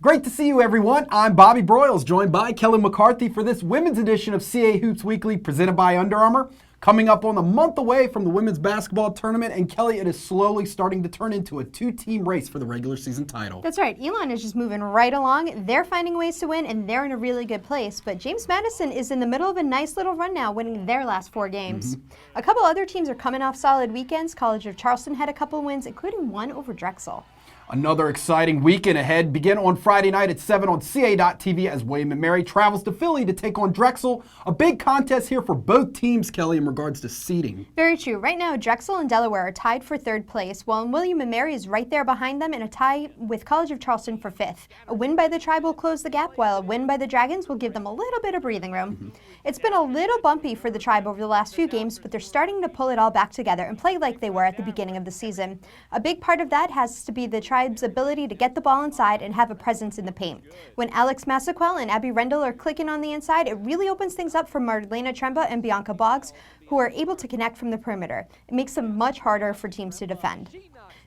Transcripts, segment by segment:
Great to see you, everyone. I'm Bobby Broyles, joined by Kelly McCarthy for this women's edition of CAA Hoops Weekly, presented by Under Armour. Coming up on a month away from the women's basketball tournament, and Kelly, it is slowly starting to turn into a two-team race for the regular season title. That's right. Elon is just moving right along. They're finding ways to win, and they're in a really good place. But James Madison is in the middle of a nice little run now, winning their last 4 games. A couple other teams are coming off solid weekends. College of Charleston had a couple wins, including one over Drexel. Another exciting weekend ahead. Begin on Friday night at 7 on CAA.TV as William & Mary travels to Philly to take on Drexel. A big contest here for both teams, Kelly, in regards to seeding. Very true. Right now, Drexel and Delaware are tied for 3rd place, while William & Mary is right there behind them in a tie with College of Charleston for 5th. A win by the Tribe will close the gap, while a win by the Dragons will give them a little bit of breathing room. It's been a little bumpy for the Tribe over the last few games, but they're starting to pull it all back together and play like they were at the beginning of the season. A big part of that has to be the Tribe's ability to get the ball inside and have a presence in the paint. When Alex Massaquel and Abby Rendell are clicking on the inside, it really opens things up for Marlena Tremba and Bianca Boggs, who are able to connect from the perimeter. It makes them much harder for teams to defend.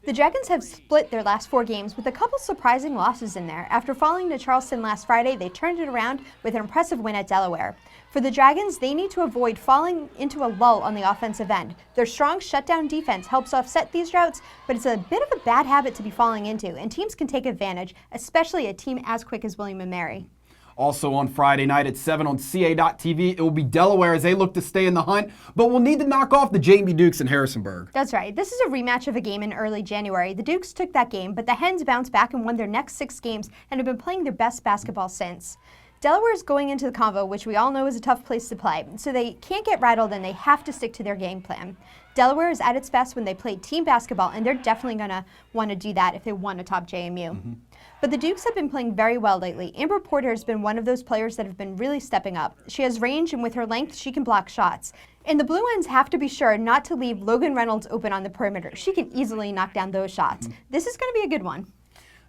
The Dragons have split their last 4 games with a couple surprising losses in there. After falling to Charleston last Friday, they turned it around with an impressive win at Delaware. For the Dragons, they need to avoid falling into a lull on the offensive end. Their strong shutdown defense helps offset these droughts, but it's a bit of a bad habit to be falling into, and teams can take advantage, especially a team as quick as William & Mary. Also on Friday night at 7 on CAA.TV, it will be Delaware as they look to stay in the hunt, but will need to knock off the Jamie Dukes in Harrisonburg. That's right. This is a rematch of a game in early January. The Dukes took that game, but the Hens bounced back and won their next 6 games and have been playing their best basketball since. Delaware is going into the Convo, which we all know is a tough place to play, so they can't get rattled and they have to stick to their game plan. Delaware is at its best when they play team basketball, and they're definitely going to want to do that if they want to top JMU. But the Dukes have been playing very well lately. Amber Porter has been one of those players that have been really stepping up. She has range, and with her length, she can block shots. And the Blue Hens have to be sure not to leave Logan Reynolds open on the perimeter. She can easily knock down those shots. This is going to be a good one.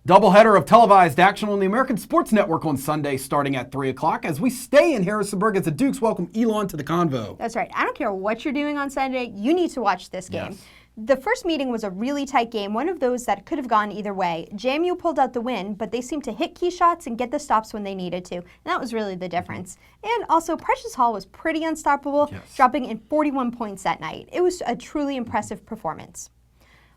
Doubleheader of televised action on the American Sports Network on Sunday starting at 3 o'clock as we stay in Harrisonburg as the Dukes welcome Elon to the Convo. That's right. I don't care what you're doing on Sunday, you need to watch this game. Yes. The first meeting was a really tight game, one of those that could have gone either way. JMU pulled out the win, but they seemed to hit key shots and get the stops when they needed to, and that was really the difference. And also, Precious Hall was pretty unstoppable, dropping in 41 points that night. It was a truly impressive performance.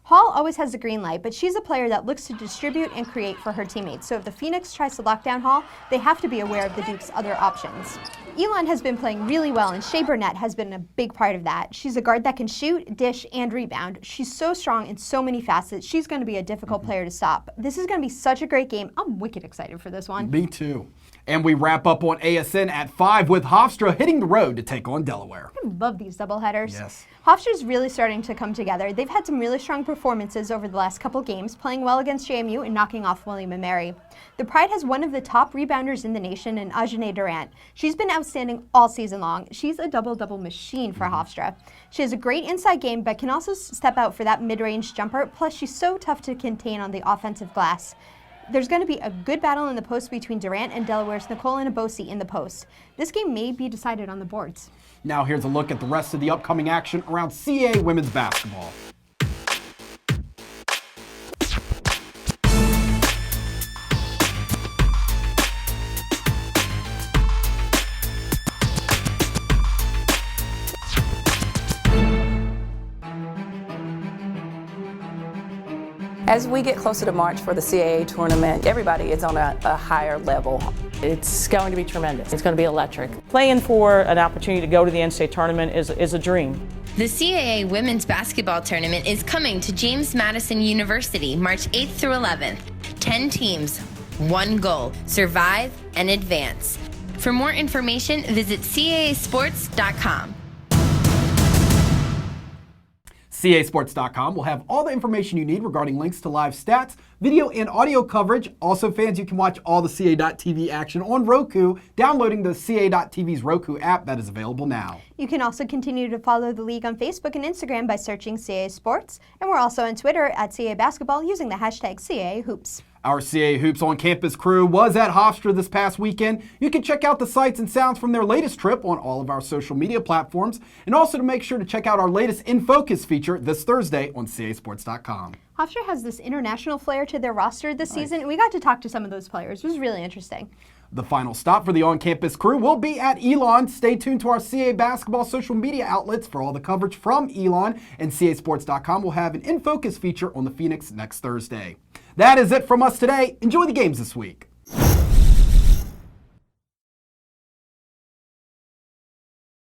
Hall always has the green light, but she's a player that looks to distribute and create for her teammates. So if the Phoenix tries to lock down Hall, they have to be aware of the Duke's other options. Elon has been playing really well, and Shea Burnett has been a big part of that. She's a guard that can shoot, dish, and rebound. She's so strong in so many facets. She's going to be a difficult player to stop. This is going to be such a great game. I'm wicked excited for this one. Me too. And we wrap up on ASN at 5 with Hofstra hitting the road to take on Delaware. I love these doubleheaders. Yes. Hofstra's really starting to come together. They've had some really strong performances over the last couple games, playing well against JMU and knocking off William & Mary. The Pride has one of the top rebounders in the nation in Ajane Durant. She's been outstanding all season long. She's a double-double machine for Hofstra. She has a great inside game, but can also step out for that mid-range jumper. Plus, she's so tough to contain on the offensive glass. There's going to be a good battle in the post between Durant and Delaware's Nicole Inabosi in the post. This game may be decided on the boards. Now here's a look at the rest of the upcoming action around CAA women's basketball. As we get closer to March for the CAA tournament, everybody is on a higher level. It's going to be tremendous. It's going to be electric. Playing for an opportunity to go to the NCAA tournament is a dream. The CAA Women's Basketball Tournament is coming to James Madison University March 8th through 11th. 10 teams, 1 goal, survive and advance. For more information, visit caasports.com. CAsports.com will have all the information you need regarding links to live stats, video and audio coverage. Also, fans, you can watch all the CAA.TV action on Roku, downloading the CAA.TV's Roku app that is available now. You can also continue to follow the league on Facebook and Instagram by searching CAA Sports, and we're also on Twitter at CAA Basketball using the hashtag CAA Hoops. Our CAA Hoops on Campus crew was at Hofstra this past weekend. You can check out the sights and sounds from their latest trip on all of our social media platforms, and also to make sure to check out our latest In Focus feature this Thursday on CAAsports.com. Hofstra has this international flair to their roster this season, and we got to talk to some of those players. It was really interesting. The final stop for the on-campus crew will be at Elon. Stay tuned to our CAA Basketball social media outlets for all the coverage from Elon, and CAAsports.com will have an In Focus feature on the Phoenix next Thursday. That is it from us today. Enjoy the games this week.